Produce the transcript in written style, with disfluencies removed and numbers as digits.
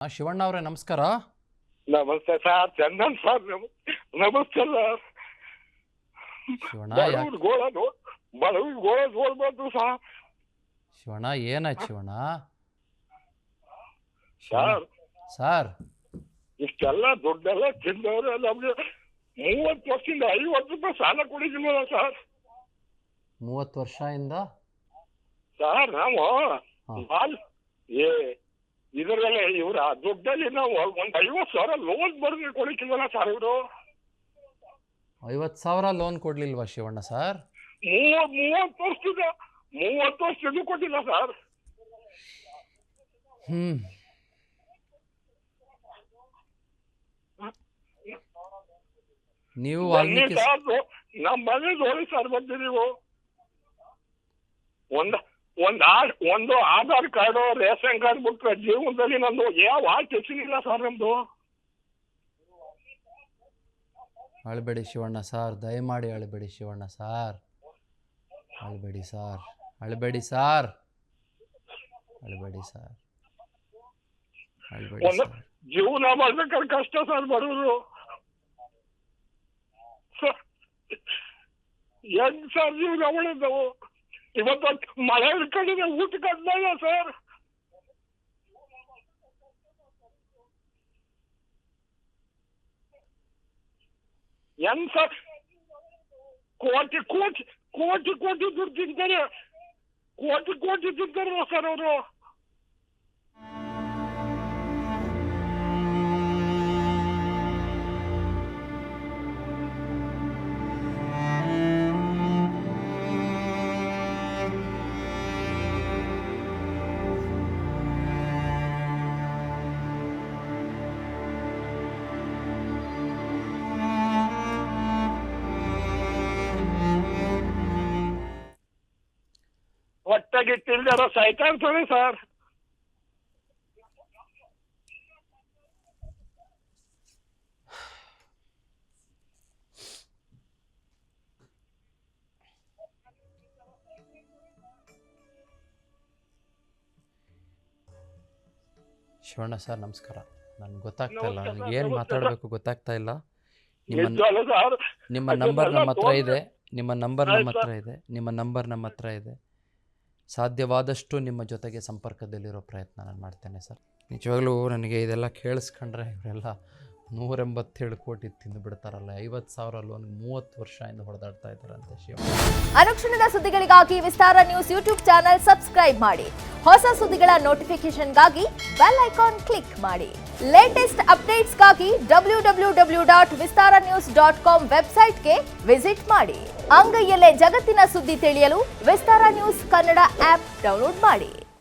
ಶಿವಣ್ಣ ಅವರೇ ನಮಸ್ಕಾರ. ನಮಸ್ತೆ ಸರ್, ಚಂದನ್ ಸರ್. ನಮಸ್ತೆ ಸರ್. ಶಿವಣ್ಣ ಬಡವ್ರಿಗೆ ಗೋಳ ನೋಡ್ಬಾರ್ದು ಸರ್. ಶಿವಣ್ಣ ಏನಾಯ್ತು ಶಿವಣ್ಣ? ಸರ್ ಸರ್ ಇಷ್ಟೆಲ್ಲ ದುಡ್ಡೆಲ್ಲ ತಿಂದವ್ರೆ ನಮ್ಗೆ 30 ವರ್ಷದಿಂದ 50 ರೂಪಾಯಿ ಸಾಲ ಕೊಡಿದ್ದೀನಲ್ಲ ಸರ್. 30 ವರ್ಷದಿಂದ ಸರ್ ನಾವು ಇದರಲ್ಲೇ ಇವ್ರ ದುಡ್ಡಲ್ಲಿ ನಾವು ಒಂದು 50,000 ಲೋನ್ ಬರ್ದು ಕೊಡಿಕ್ಕಿಲ್ವಲ್ಲ ಸರ್ ಇವರು. 50,000 ಲೋನ್ ಕೊಡ್ಲಿಲ್ವಾ ಶಿವಣ್ಣ ಸರ್? 30 ವರ್ಷದಿಂದ ಕೊಟ್ಟಿಲ್ಲ ಸರ್. ನೀವು ನಮ್ಮ ಮನೆ ನೋಡಿ ಸರ್ ಬಂದು ನೀವು ಒಂದು ಆಧಾರ್ ಕಾರ್ಡು ರೇಷನ್ ಕಾರ್ಡ್ ಬಿಟ್ರೆ ಜೀವನದಲ್ಲಿ ನಂದು ಯಾವ ಹೆಸರಿಲ್ಲ ಸರ್ ನಮ್ದು. ಅಳಬೇಡಿ ಶಿವಣ್ಣ ಸರ್, ದಯಮಾಡಿ ಅಳಬೇಡಿ ಶಿವಣ್ಣ ಸರ್, ಅಳಬೇಡಿ ಸರ್, ಅಳಬೇಡಿ ಸರ್, ಅಳಬೇಡಿ ಸರ್, ಅಳಬೇಡಿ ಸರ್. ಜೀವನ ಮಾಡ್ಬೇಕಾದ್ರೆ ಕಷ್ಟ ಸರ್ ಬಡವರು. ಹೆಂಗ್ ಸರ್ ಜೀವನ ಮಾಡಿದ್ದವು? ಇವತ್ತು ಮಳೆ ಹಿಡ್ಕೊಂಡಿದೆ, ಊಟಕ್ಕೆ ಅಡ್ಡಲ್ಲ ಸರ್. ಹೆಂಗ್ ಸರ್? ಕೋಟಿ ಕೋಟಿ ಕೋಟಿ ಕೋಟಿ ದುಡ್ಡು ತಿಂತಾರೆ, ಕೋಟಿ ಕೋಟಿ ತಿಂತಾರಲ್ಲ ಸರ್ ಅವರು. ಹೊಟ್ಟೆಗೆ ತಿಳ್ದಾರ ಸಾಯ್ತಾ ಇರ್ತಾರೆ ಸರ್. ಶಿವಣ್ಣ ಸರ್ ನಮಸ್ಕಾರ. ನನ್ಗೆ ಗೊತ್ತಾಗ್ತಾ ಇಲ್ಲ, ನನಗೆ ಏನು ಮಾತಾಡಬೇಕು ಗೊತ್ತಾಗ್ತಾ ಇಲ್ಲ. ನಿಮ್ಮ ನಂಬರ್ ನಮ್ಮ ಹತ್ರ ಇದೆ, ನಿಮ್ಮ ನಂಬರ್ ನಮ್ಮ ಹತ್ರ ಇದೆ. ಸಾಧ್ಯವಾದಷ್ಟು ನಿಮ್ಮ ಜೊತೆಗೆ ಸಂಪರ್ಕದಲ್ಲಿರೋ ಪ್ರಯತ್ನ ನಾನು ಮಾಡ್ತೇನೆ ಸರ್. ನಿಜವಾಗ್ಲೂ ನನಗೆ ಇದೆಲ್ಲ ಕೇಳಿಸ್ಕೊಂಡ್ರೆ ಇವರೆಲ್ಲ 187 ಕೋಟಿ ತಿಂದು ಬಿಡ್ತಾರಲ್ಲ. 50,000 ಲೋನ್ 30 ವರ್ಷದಿಂದ ಹೊಡೆದಾಡ್ತಾ ಇದ್ದಾರಂತೆ ಶಿವ. ಅನುಕ್ಷಣದ ಸುದ್ದಿಗಳಿಗಾಗಿ ವಿಸ್ತಾರ ನ್ಯೂಸ್ ಯೂಟ್ಯೂಬ್ ಚಾನೆಲ್ ಸಬ್ಸ್ಕ್ರೈಬ್ ಮಾಡಿ. ಹೊಸ ಸುದ್ದಿಗಳ ನೋಟಿಫಿಕೇಶನ್ಗಾಗಿ ಬೆಲ್ ಐಕಾನ್ ಕ್ಲಿಕ್ ಮಾಡಿ. ಲೇಟೆಸ್ಟ್ ಅಪ್ಡೇಟ್ಸ್ಗಾಗಿ www.vistaranews.com ವೆಬ್ಸೈಟ್ಗೆ ವಿಸಿಟ್ ಮಾಡಿ. ಅಂಗೈಯಲ್ಲೇ ಜಗತ್ತಿನ ಸುದ್ದಿ ತಿಳಿಯಲು ವಿಸ್ತಾರ ನ್ಯೂಸ್ ಕನ್ನಡ ಆಪ್ ಡೌನ್ಲೋಡ್ ಮಾಡಿ.